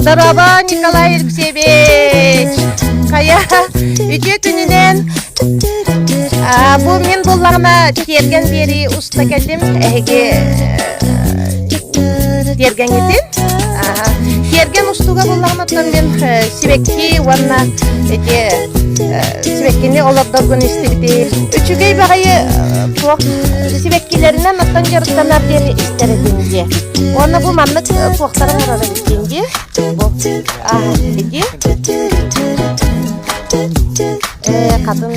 Здорово, Николай Алексеевич. Кая үйде күнінен бұл мен боллағына терген бері ұста келдім. Терген етін. Терген ұстуға боллағына мен себекки ванна себеккені оларда күн істебді. Үчігей бағайы себеккелерінен аттан жарықтанар бері істердіңде. Оны бұл мамлык қуақтарын ұрады біткенде. Kadın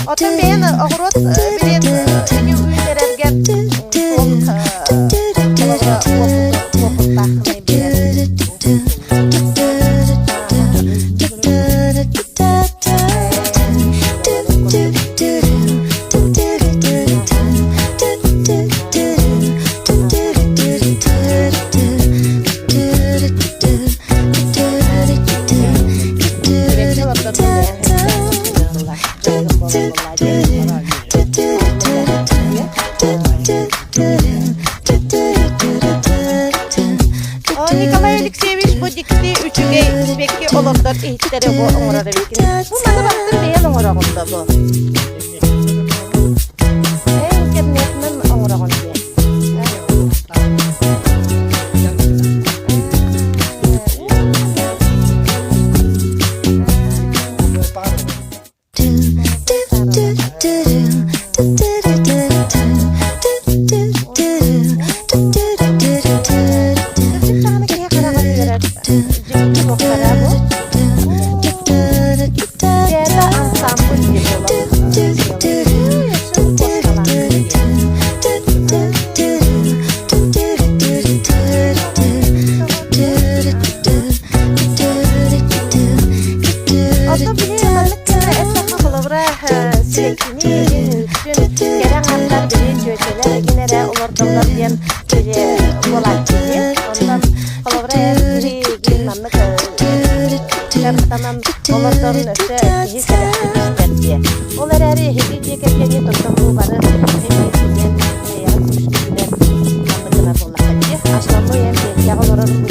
Otan ben ogurot bilen ünlererger Николай Алексеевич bu dikti üçüge sebekki olurlar ehtleri bu oңurada bekini. Bu mana baktır beyen oңurağında bu. İnternetinden oңurağında. Tamam, olardan öte hissettiler. Onlar her hediye geldiğini tuttum bu bana hediye yapmışlar. Anladığına dolayı. Aslında bu yani yağlarının bu